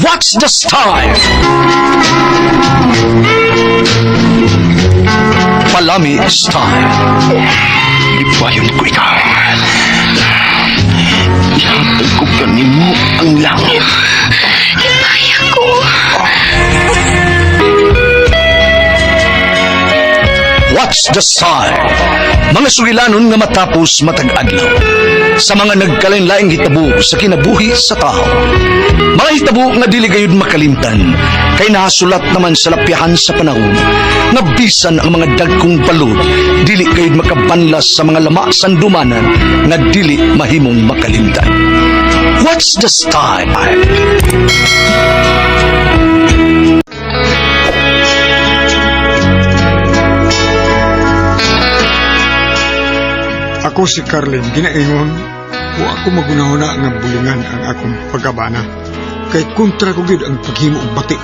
What's the style? Palami style. Ibayon ko ikaw. Ihatag ko kanimo ang langit. Kaya ko. What's the style? Mga sugilanon nga matapos matag-adlaw. Sa mga nagkalain-laing hitabo sa kinabuhi sa tao. Mga hitabo nga dili gayud makalimtan, kay nasulat naman sa lapyahan sa panahon, nga bisan ang mga dagkong balod, dili gayud makabanlas sa mga lama sandumanan, nga dili mahimong makalimtan. What's the style? Ako si Carlin, ginaingon, wa ako magunahuna nga bulingan ang akong pagkabana. Kay kontra ko gid ang paghimo og bati.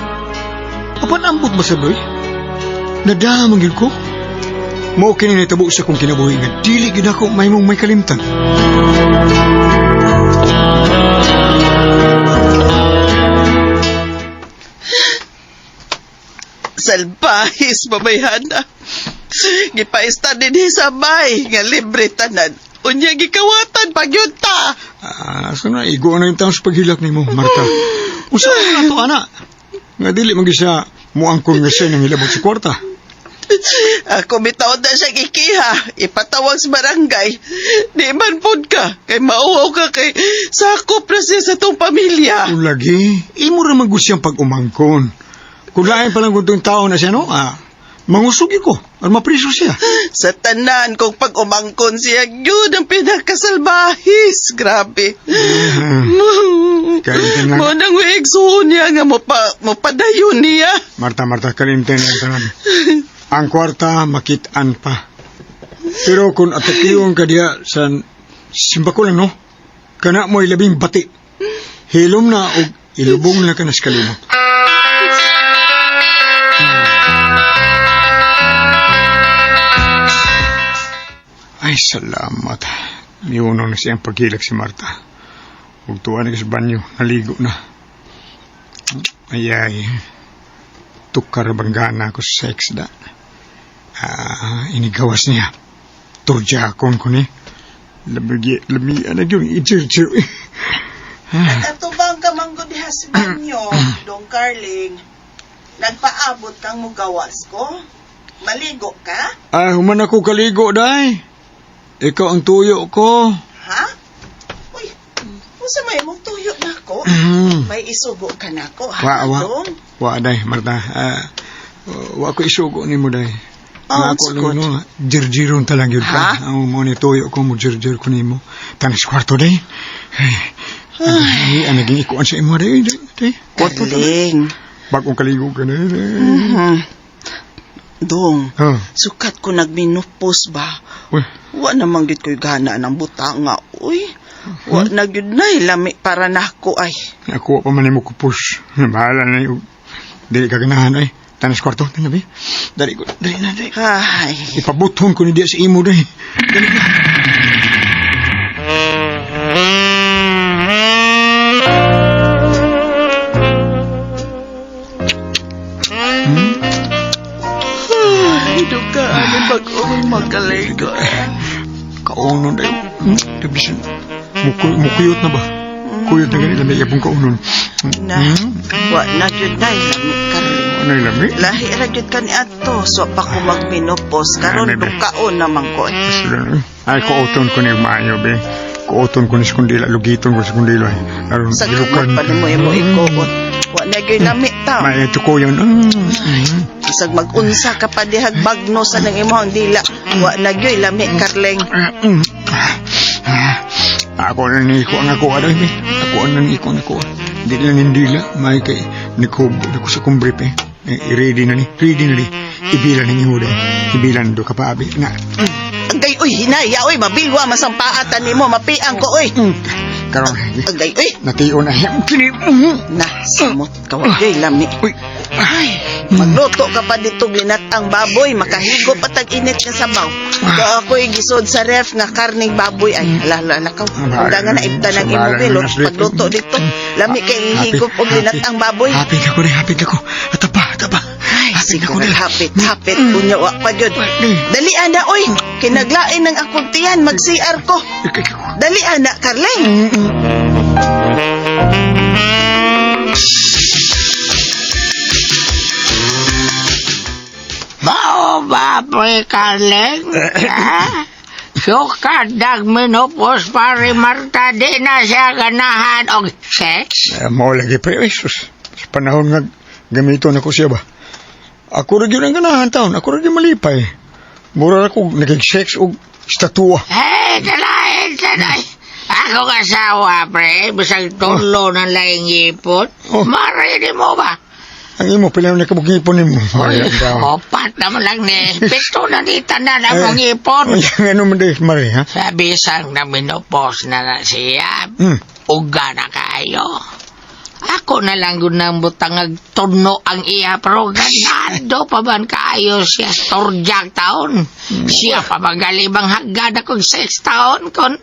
Apan ambot ba sadoy? Nadaman gid ko. Mao kini nitabo sa kong kinabuhi nga dili gid ako mahimong may kalimtan. Salbahis, babayhana. Gipaista din sa bay nga libre tanan. Unya gikawatan pagyunta. So na igo na yung taong sa paghilak ni mo, Marta. Usaw na to, ana. Nga dili mag-isa mo angkong nga siya ng ilabot sa kwarta. Ako bitaw na siya ikiha. Ipatawag sa barangay. Di man pud ka. Kay mauwaw ka kay sakop na siya sa tong pamilya. Lagi, imo ra magusyang pag-umangkon. Kung lain pa lang kung tao na siya, no? Mangusugi ko. At mapriso siya. Sa tanan kung pag umangkon siya, yun ang pinakasalbahis. Grabe. Kalimtin lang. Mo nang wiigsuon niya nga mapadayon niya. Marta, kalimtin lang tanan. Ang kwarta, makitaan pa. Pero kung atakiyon ka diya sa simba ko lang, no? Kana mo ilabing bati. Hilom na o ilubong na ka na sa kalimot. Ay, salamat. Miuno na siyang paghilak si Marta. Huwag tuwa na sa banyo. Naligo na. Ay. Tukar banggana ako sa sex da. Inigawas niya. Turja akong ko ni. Lamian na yung i-chir-chir. Nagkatubang ka manggo diha sa banyo, Dong Carling. Nagpaabot kang mugawas ko? Maligo ka? Human ako kaligo, day. Ikaw ang tuyo ko. Ha? Uy, usa may mong tuyo na ako? May isugo ka na ako, ha, Dong? Wa, day, Marta. Wa ko isugo ni mo, day. Ang ako sugot? no, jirjiron talang yun ka. Ang mo ni tuyo ko mo jirjir ko ni mo. Tanis kwarto, day. Ay, naging ikuan sa imo, day. Kwarto, Carling. Bagong kaligo ka na, day. Dong, sukat ko nagminupos ba? Uy. Wa namang gid ko'y gana ng buta nga. Uy, wa na gyud na lami para nako ay. Ako pa man mo kupus. Bahala na yung dili ka ganahan ay. Tanas kwarto, tanabi. Dali na. Ay. Ipabuton ko ni diya sa imo, day. Dali ka. Dugaan ang pag-uwi magkaligo. Kaunon day. Tabisan. Mukuyot na ba? Kuyot na ganit. Lami yapong kaunon. Wa na gyud na lami Carling. Ano yung lami? Lahi ra gyud ka ni ato. So pa ko magminopos karon dukaon naman ko. Ay, kuoton ko ni maayo, be. Kuoton ko ni sa kundila. Lugiton ko sa kundila. Sa gamot pa ni mo ikuot. Wa na gyud lami ta. May ito ko yun. Isag mag-unsa ka pa dihag bagno sa nang imong dila. Wa na gyud lami Carling. Ako na ni ko ang ako aday, be. Ako na ni ko ang ako. Hindi na nindila. May kay nikubo na ko sa kumbrip, eh. I-ready na ni. Ibilan ng iho, day. Ibilan do ka pa, abi. Na. Agay, uy, hinaya, uy, mabilwa, masampaatan ni mo, mapiang ko, uy. Karon, Agay, uy. natiyo na yan. Na, samot ka, wagay, lami. Uy, Ay, Magluto ka pa dito ginatang baboy, makahigo pa tag-init nga sabaw. Kaya ako'y gisod sa ref nga karning baboy. Ay, hala, nakaw. Handa nga naibta ng imobilo. Pagluto dito, lami kay higop o ginatang baboy. Hapit ako rin, hapit ako. Atapa. Ay, Hapit sige ako na, na. hapit. Unya, wa pa yun. Dali, ana, oy. Kinaglain ng akong tiyan, mag-CR ko. Dali, ana, Carlay. Bao ba, pre, Carling? Sukat dag minupos pare Marta, di na siya ganahan og sex? Mao lagi pre, sus. Sa panahon nga gamito na ko siya ba? Ako rin yun ang ganahan taon. Ako rin malipay. Mura ako naging-sex o statua. Talay. Ako kasawa, pre, bisag tulo ng laing ipot. Oh. Maray mo ba? Ang imo, pila na kabukipon mo. Opat naman lang ni. Pito na di tanan ang mong ipon. Ang ano man din, Mari, ha? Sabi sang na minupos na siya. Uga na kayo. Ako na lang yun ang butang tuno ang iya, pero ganado pa man kayo siya storjak taon. Siya pa magalibang hagad akong 6 taon kon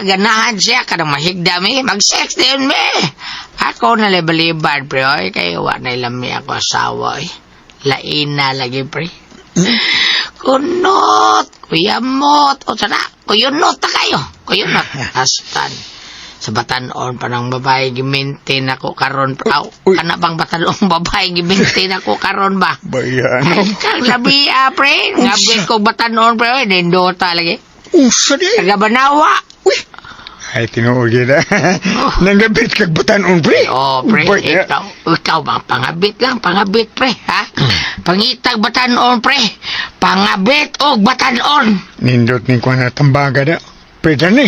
ganahan siya kada mahigdami mag-sex din me. Ako na lebaliban pre oy kayo wa na ilami ako asawa oy. Lain na lagi pre. Kunot, kuyamot, o sana, kuyunot na kayo. Kuyunot, astan. Sa batanon pa ng babae gimintin ako karon aw kana bang batalong babae gimintin ako karon ba Bayan. kang labi pre ngabit ko batanon pre nindota lagi Usa di. taga Banawa Ay, tinuod na. Nanggabit kag butanon, pre. oh pre Baya. ikaw bang pangabit pre ha pangitag batanon pre pangabit og batanon Nindot ni ko na tambaga da. Pre, dani.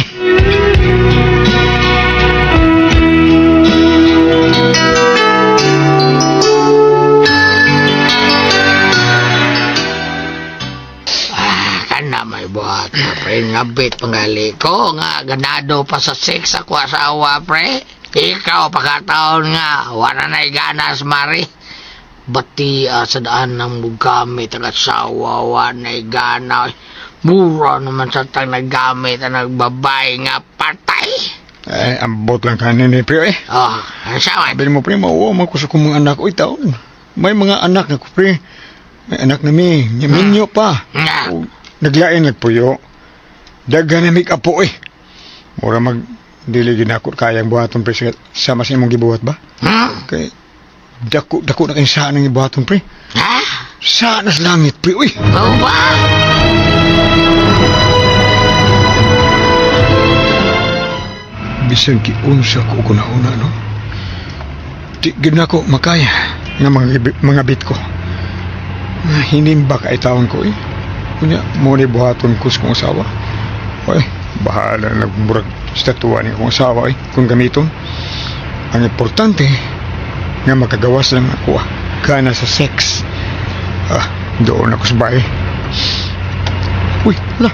kana may buhat na pre ngabit pangali ko nga ganado pa sa sex ako asawa pre ikaw pagkataon nga wala na ganas mari bati sa daan ng gamit ang asawa wala na gana mura naman sa tang naggamit ang nagbabay nga patay Ay, ambot lang kanin ni pre, eh. oh asawa Sabi mo, pre, mauwa man ko sa kong mga anak. Uy, taon. May mga anak na ko, pre. May anak na mi. Minyo pa. nga O, naglain nagpuyo. Daga na mi kapo, eh. Mura mag dili ginakot kayang buhaton, pre. Sama sa imong gibuhat ba? Kay dako na kayo saan ang gibuhaton, pre. ha Saan na sa langit, pre. Uy, oh ba bisan kiunsa ko una-una, no? Di gid na ko makaya nga mga bit ko. Hinimba ka taon ko, eh. Kunya, mo ni buhaton ko sa kong asawa. Oy, bahala na nagmurag statua ni kong asawa, eh. Kung gamiton. Ang importante, nga makagawas lang ako, kana sa sex. Doon ako sa bahay. Uy, hala.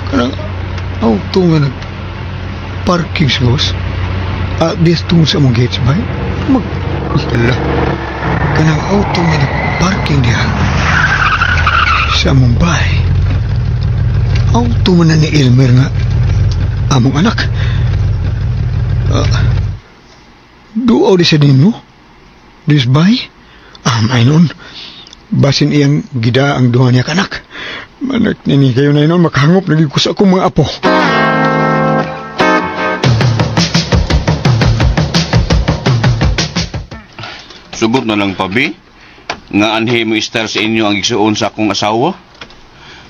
Kanang auto nga parking sa gawas. This tungkol sa mong gates ba? Hala. Kanang auto nga parking diha sa among bahay. Auto man na ni Elmer nga among anak. Duaw di sa nino? Dis bahay? May nun. Basin iyang gida ang duha niya kanak. Manak nini kayo na nun, makahangop lagi ko sa akong mga apo. Sugot na lang, pabi. Nga anhe mo istar sa inyo ang igsuon sa akong asawa.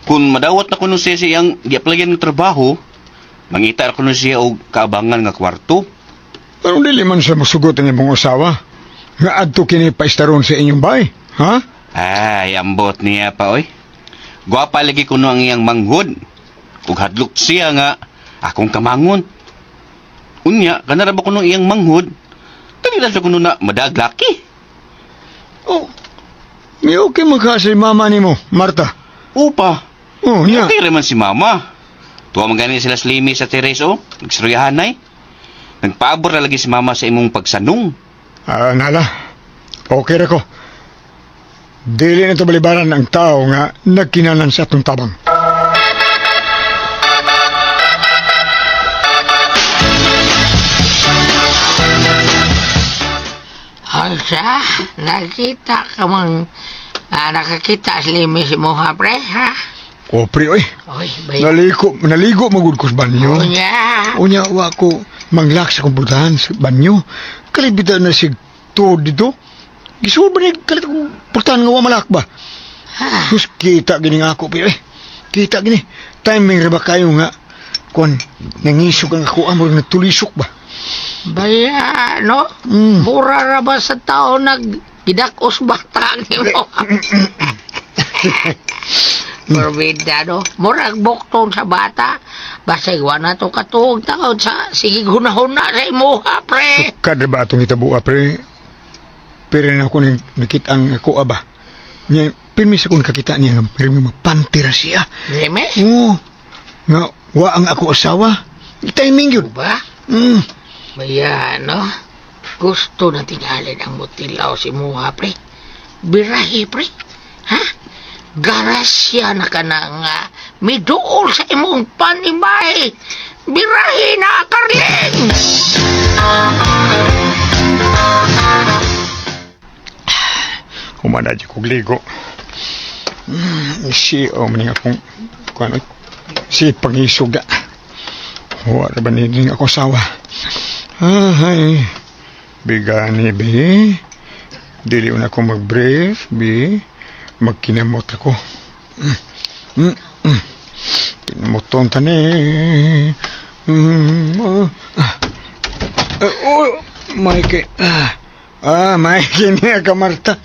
Kung madawat na kuno siya siyang giaplayan ng trabaho, mangita ko na siya og kaabangan nga kwarto. Pero dili man sa masugot ang imong usawa. Nga adto kini paistaron sa inyong bahay. Ha? Ay, ambot niya pa, oy. Gwapa lagi kuno ang iyang manghod. Ug hadlok siya nga akong kamangon. Unya, kanara ba kuno iyang manghod? Tanila sa kuno na madaglaki. Oh. May okay magkasay mama ni mo, Marta. Upa. Oh, niya. Tira man si mama. Tuwa man gani sila slimi sa teres, oh. Nagsuryahanay. Nagpaabor na lagi si mama sa imong pagsanong. Nala. Okay ra ko. Dili na ito balibaran ang tao nga nagkinanan sa atong tabang. Alsa, nakita ka mang nakakita si Limi si Moha, pre, ha? O, pre, oy. Oy, bay. Naligo magud ko sa banyo. Unya. Unya, wa ko manglak sa komputahan sa banyo. Kalibitan na si tuod dito. Gisuod ba niya kalit kong pultahan nga wa malak ba? Ha? Sus, kita gini nga ako, pre, kita gini. Timing ra ba kayo nga kung nangisok ang ako amor nagtulisok ba? Baya, no? Mura ra ba sa tao nagidakos bata ni mo? Berbeda, no? Murag bukton sa bata. Basta iwan na to katuog taon sa sige hunahuna sa imuha, pre. Kada ba itong itabuha, pre? Pero na ako nakita ang ako ba? Niya, pirmis ako nakakita niya nga, pero may mapantira siya. Limi? Oo. Nga, wa ang ako asawa. Timing yun. Ba? Baya, no? Gusto na tingalin ang mutilaw si Muha, pre. Birahi, pre. Ha? Garasya na ka na nga. Miduol sa imong panimay. Birahi na, Karling! Humana di kong ligo. Si maning akong kung si pangisog da. Wala ba niling ako asawa? Ay, bigani, be. Dili na ako mag-brief, be. Magkinamot ako. Kinamoton tani. Oh, Mike. Mike niya ka, Marta.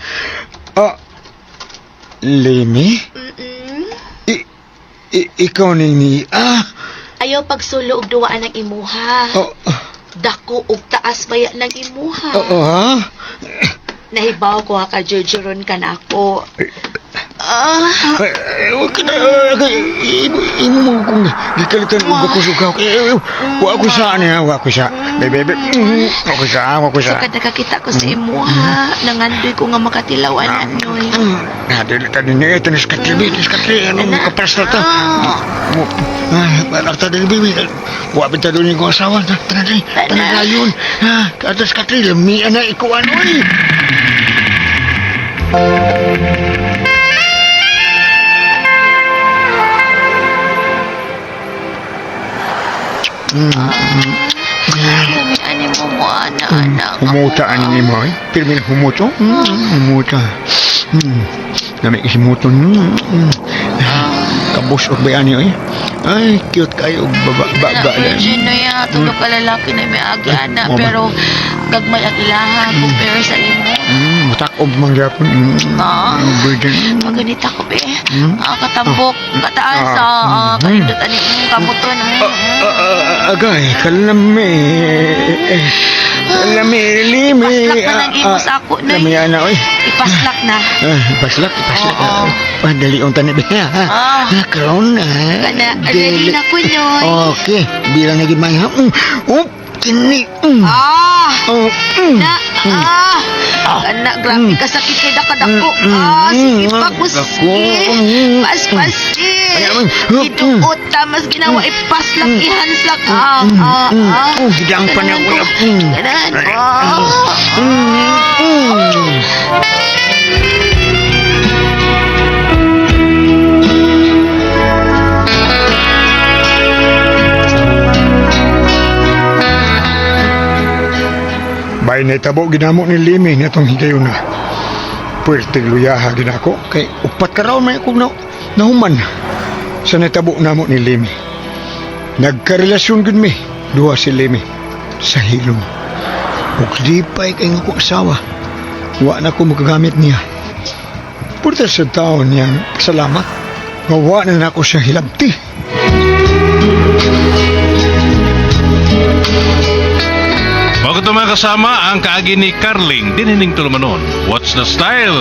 Lemi? Ikaw ni Ayaw pagsulo og duwaan ng imuha. Dako og taas baya ng imuha. ha? Nahibaw ko ka jujuron ka na ako. Huwag ka na, imo mo kung gikalitan mo ba ko sugaw. Huwag ko sa niya, huwag ko sa. Bebe, huwag ko sa. So kada kakita ko sa imuha, nangandoy ko nga makatilawan anoy. Dili tadi niya, tanis katri, anong kapras na to? Parang tadi bibi, huwag pinta doon yung asawa. Tanay yun. Katas katri, lamian na ikaw anoy. Lamian mo mo, anak. Humuta ani mo, pirmin humuto. Humuta. Nami kasi muto. Kabos og bayani oy. Ay, cute kayo baba. Virgin na yan, tulog ka lalaki na may agi, anak. Pero gagmay ang ilaha compare sa imo. Matakob man gyapon. Virgin. Maganita ko, be. Katambok, kataas, kanindutan ni kamuton. Agay, kalami. Kalami, limi. Paslak na lang imo sa ako, Noy. Lami ana oy. Ipaslak na. Paslak. Oo. Dali on tani ba? Karon na. Kana, ready na ko, Noy. Okay, bilang lagi may ha. Kini. Kana, grabe ka sakit kay dakadako. Sige pa ko, sige. Paspasin. Iduot ta, mas ginawa, ipaslak, ihanslak. Gidang pa na ko. Ganan. Bay na itabo ginamo ni Limi na itong higayon na. Pwerte luyaha ginako. Kay upat ka raw may kong nahuman. Sa natabo namo ni Limi. Nagkarelasyon gud mi. Duha si Limi. Sa hilom. Ug di pa'y kay nga ko asawa. Wa na ko magagamit niya. Purta sa taon niya. Salamat. Gawa na ako siya hilabti. Bago ito mga kasama, ang kaagi ni Carling, dinining tulumanon. What's the style?